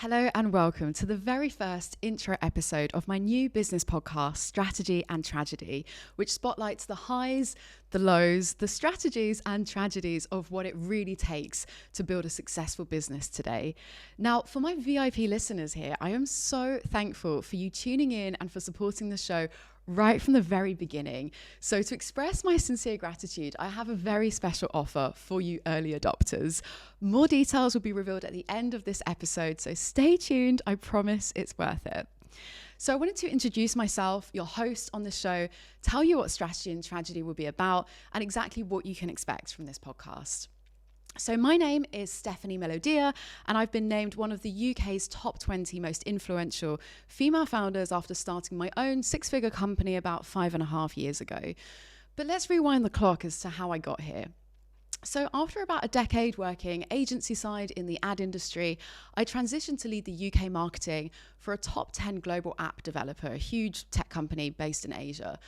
Hello and welcome to the very first intro episode of my new business podcast, Strategy and Tragedy, which spotlights the highs, the lows, the strategies and tragedies of what it really takes to build a successful business today. Now, for my VIP listeners here, I am so thankful for you tuning in and for supporting the show right from the very beginning. So to express my sincere gratitude, I have a very special offer for you early adopters. More details will be revealed at the end of this episode, so stay tuned. I promise it's worth it. So I wanted to introduce myself, your host on the show, tell you what Strategy and Tragedy will be about, and exactly what you can expect from this podcast. So my name is Stephanie Melodia, and I've been named one of the UK's top 20 most influential female founders after starting my own six-figure company about 5.5 years ago. But let's rewind the clock as to how I got here. So after about a decade working agency side in the ad industry, I transitioned to lead the UK marketing for a top 10 global app developer, a huge tech company based in Asia.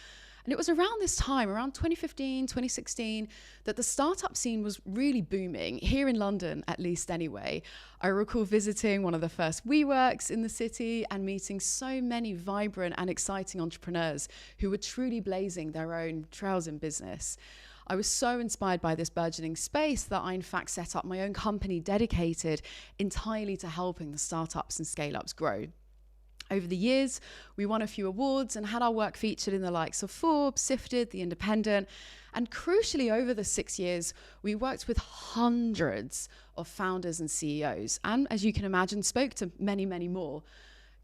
And it was around this time, around 2015, 2016, that the startup scene was really booming, here in London, at least anyway. I recall visiting one of the first WeWorks in the city and meeting so many vibrant and exciting entrepreneurs who were truly blazing their own trails in business. I was so inspired by this burgeoning space that I in fact set up my own company dedicated entirely to helping the startups and scale-ups grow. Over the years, we won a few awards and had our work featured in the likes of Forbes, Sifted, The Independent, and crucially over the 6 years, we worked with hundreds of founders and CEOs, and as you can imagine, spoke to many, many more.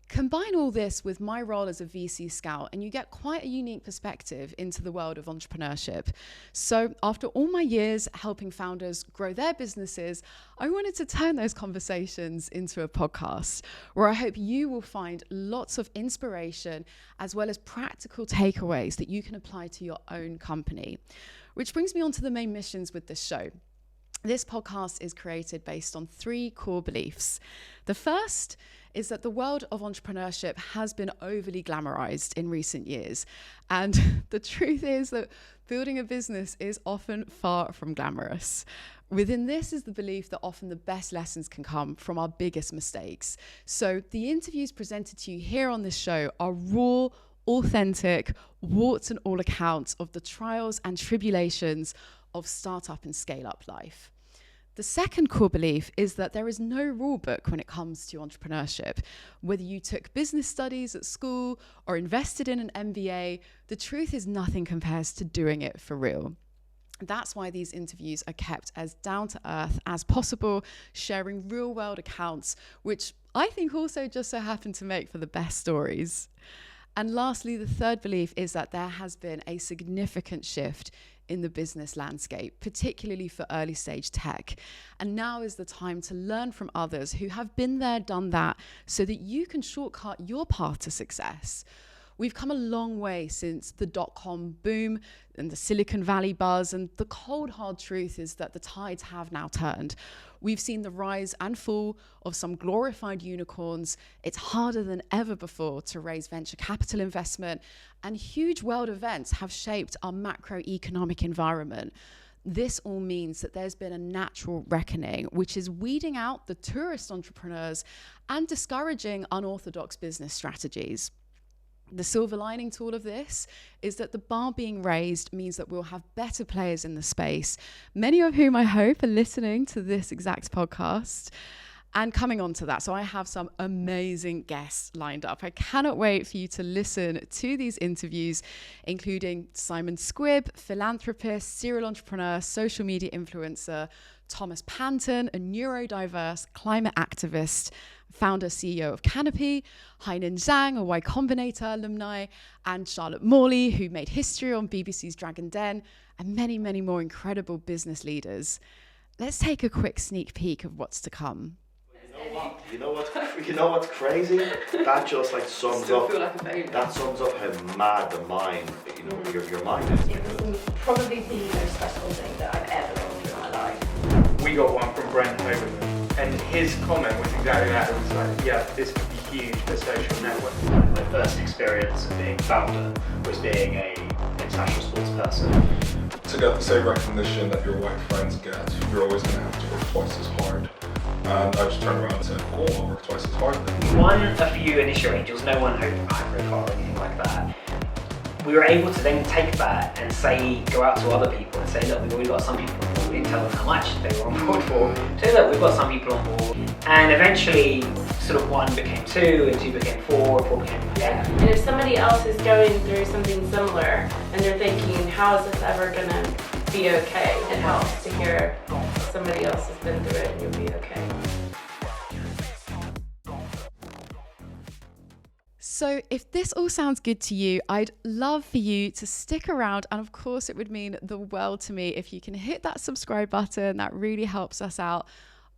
Combine all this with my role as a VC scout and you get quite a unique perspective into the world of entrepreneurship. So after all my years helping founders grow their businesses, I wanted to turn those conversations into a podcast where I hope you will find lots of inspiration as well as practical takeaways that you can apply to your own company. Which brings me on to the main missions with this show. This podcast is created based on 3 core beliefs. The first is that the world of entrepreneurship has been overly glamorized in recent years. And the truth is that building a business is often far from glamorous. Within this is the belief that often the best lessons can come from our biggest mistakes. So the interviews presented to you here on this show are raw, authentic, warts and all accounts of the trials and tribulations of startup and scale-up life. The second core belief is that there is no rule book when it comes to entrepreneurship. Whether you took business studies at school or invested in an MBA, the truth is nothing compares to doing it for real. That's why these interviews are kept as down to earth as possible, sharing real world accounts, which I think also just so happen to make for the best stories. And lastly, the third belief is that there has been a significant shift in the business landscape, particularly for early stage tech. And now is the time to learn from others who have been there, done that, so that you can shortcut your path to success. We've come a long way since the dot-com boom and the Silicon Valley buzz, and the cold hard truth is that the tides have now turned. We've seen the rise and fall of some glorified unicorns. It's harder than ever before to raise venture capital investment, and huge world events have shaped our macroeconomic environment. This all means that there's been a natural reckoning, which is weeding out the tourist entrepreneurs and discouraging unorthodox business strategies. The silver lining to all of this is that the bar being raised means that we'll have better players in the space, many of whom I hope are listening to this exact podcast. And coming on to that, so I have some amazing guests lined up. I cannot wait for you to listen to these interviews, including Simon Squibb, philanthropist, serial entrepreneur, social media influencer, Thomas Panton, a neurodiverse climate activist, founder, CEO of Canopy, Hainan Zhang, a Y Combinator alumni, and Charlotte Morley, who made history on BBC's Dragon Den, and many, many more incredible business leaders. Let's take a quick sneak peek of what's to come. You know what's crazy? That just like sums up. That sums up how mad the mind, your mind is. It was probably the most stressful thing that I've ever gone through in my life. We got one from Brent Hogan, and his comment was exactly that. It was like, yeah, this could be huge for social network. My first experience of being founder was being a international sports person. To get the same recognition that your white friends get, you're always going to have to work twice as hard. And I just turned around and said, cool, I'll work twice as hard then. We won a few initial angels, no one high profile or anything like that. We were able to then take that and say, go out to other people and say, look, we've already got some people on board. We didn't tell them how much they were on board for. So look, we've got some people on board. And eventually, sort of 1 became 2, and 2 became 4, 4 became 5. Yeah. And if somebody else is going through something similar and they're thinking, how is this ever gonna be okay? It helps to hear somebody else has been through it and you'll be okay. So if this all sounds good to you, I'd love for you to stick around. And of course, it would mean the world to me if you can hit that subscribe button. That really helps us out.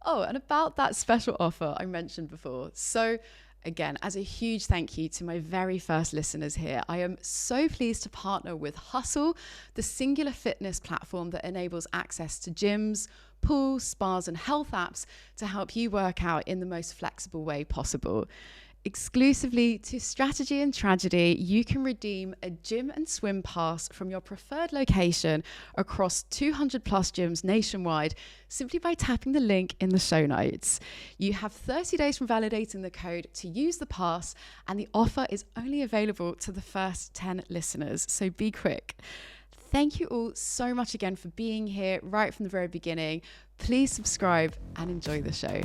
Oh, and about that special offer I mentioned before. So again, as a huge thank you to my very first listeners here, I am so pleased to partner with Hustle, the singular fitness platform that enables access to gyms, pools, spas, and health apps to help you work out in the most flexible way possible. Exclusively to Strategy and Tragedy, you can redeem a gym and swim pass from your preferred location across 200 plus gyms nationwide simply by tapping the link in the show notes. You have 30 days from validating the code to use the pass, and the offer is only available to the first 10 listeners, so be quick. Thank you all so much again for being here right from the very beginning. Please subscribe and enjoy the show.